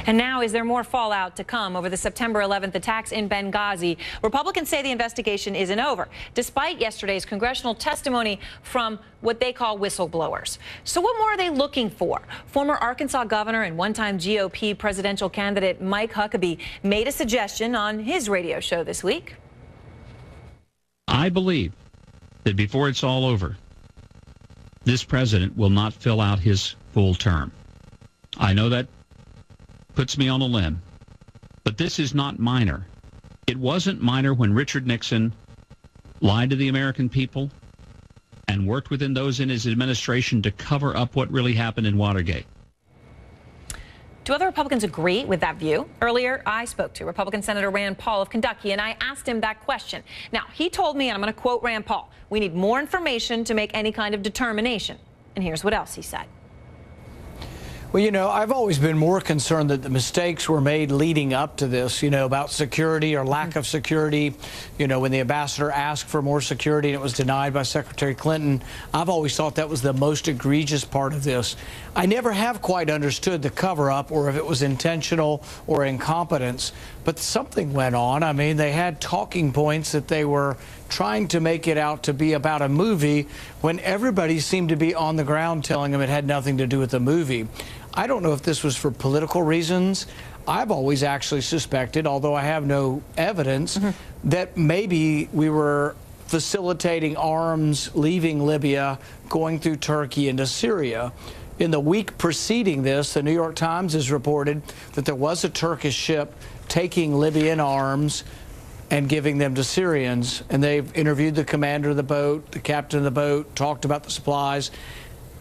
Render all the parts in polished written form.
And now, is there more fallout to come over the September 11th attacks in Benghazi? Republicans say the investigation isn't over, despite yesterday's congressional testimony from what they call whistleblowers. So what more are they looking for? Former Arkansas governor and one-time GOP presidential candidate Mike Huckabee made a suggestion on his radio show this week. I believe that before it's all over, this president will not fill out his full term. I know that puts me on a limb, but this is not minor. It wasn't minor when Richard Nixon lied to the American people and worked within those in his administration to cover up what really happened in Watergate. Do other Republicans agree with that view? Earlier, I spoke to Republican Senator Rand Paul of Kentucky, and I asked him that question. Now, he told me, and I'm going to quote Rand Paul, "We need more information to make any kind of determination." And here's what else he said. Well, you know, I've always been more concerned that the mistakes were made leading up to this, you know, about security or lack of security. You know, when the ambassador asked for more security and it was denied by Secretary Clinton, I've always thought that was the most egregious part of this. I never have quite understood the cover-up or if it was intentional or incompetence, but something went on. I mean, they had talking points that they were trying to make it out to be about a movie when everybody seemed to be on the ground telling them it had nothing to do with the movie. I don't know if this was for political reasons. I've always actually suspected, although I have no evidence, that maybe we were facilitating arms leaving Libya, going through Turkey into Syria. In the week preceding this, the New York Times has reported that there was a Turkish ship taking Libyan arms and giving them to Syrians. And they've interviewed the commander of the boat, the captain of the boat, talked about the supplies.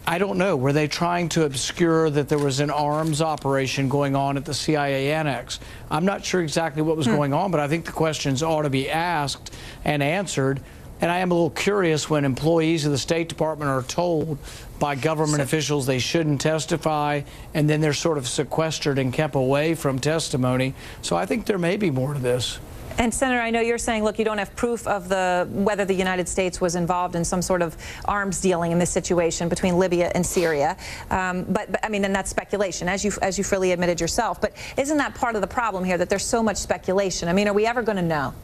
I don't know. Were they trying to obscure that there was an arms operation going on at the CIA annex? I'm not sure exactly what was going on, but I think the questions ought to be asked and answered. And I am a little curious when employees of the State Department are told by government officials they shouldn't testify, and then they're sort of sequestered and kept away from testimony. So I think there may be more to this. And Senator, I know you're saying, look, you don't have proof of whether the United States was involved in some sort of arms dealing in this situation between Libya and Syria. But I mean, and that's speculation, as you freely admitted yourself. But isn't that part of the problem here, that there's so much speculation? I mean, are we ever going to know?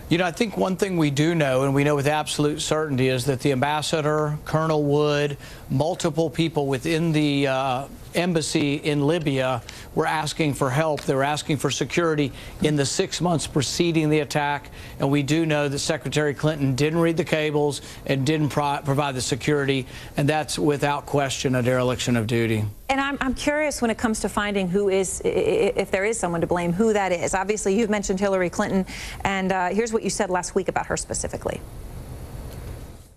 You know, I think one thing we do know, and we know with absolute certainty, is that the ambassador, Colonel Wood, multiple people within the embassy in Libya were asking for help. They were asking for security in the 6 months preceding the attack. And we do know that Secretary Clinton didn't read the cables and didn't provide the security. And that's without question a dereliction of duty. And I'm curious when it comes to finding who is, if there is someone to blame, who that is. Obviously, you've mentioned Hillary Clinton, and here's what you said last week about her specifically.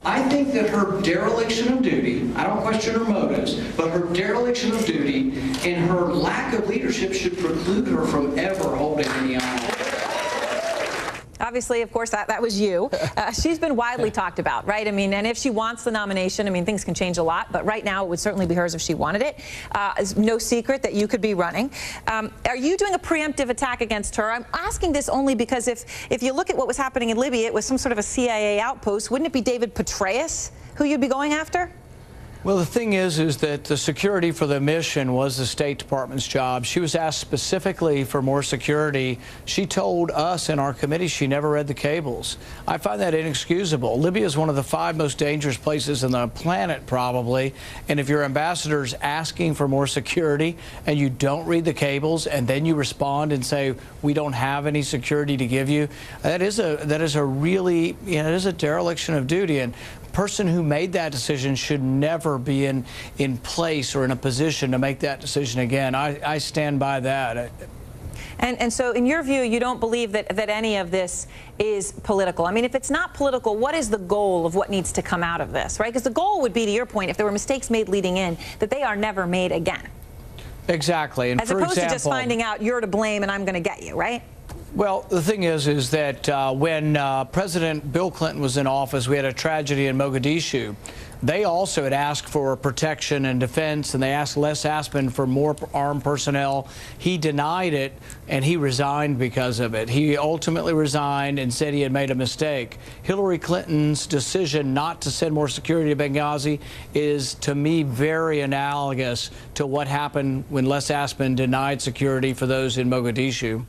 I think that her dereliction of duty, I don't question her motives, but her dereliction of duty and her lack of leadership should preclude her from ever holding any honor. Obviously, of course, that was you. She's been widely talked about, right? I mean, and if she wants the nomination, I mean, things can change a lot, but right now it would certainly be hers if she wanted it. It's no secret that you could be running. Are you doing a preemptive attack against her? I'm asking this only because if you look at what was happening in Libya, it was some sort of a CIA outpost. Wouldn't it be David Petraeus who you'd be going after? Well, the thing is that the security for the mission was the State Department's job. She was asked specifically for more security. She told us in our committee she never read the cables. I find that inexcusable. Libya is one of the 5 most dangerous places on the planet, probably. And if your ambassador's asking for more security and you don't read the cables and then you respond and say, we don't have any security to give you, that is a really, you know, it is a dereliction of duty. And person who made that decision should never be in place or in a position to make that decision again. I stand by that. And so in your view, you don't believe that any of this is political. I mean, if it's not political, what is the goal of what needs to come out of this, right? Because the goal would be, to your point, if there were mistakes made leading in, that they are never made again. Exactly. And as opposed to just finding out you're to blame and I'm going to get you, right? Well, the thing is that when President Bill Clinton was in office, we had a tragedy in Mogadishu. they also had asked for protection and defense, and they asked Les Aspin for more armed personnel. He denied it, and he resigned because of it. He ultimately resigned and said he had made a mistake. Hillary Clinton's decision not to send more security to Benghazi is, to me, very analogous to what happened when Les Aspin denied security for those in Mogadishu.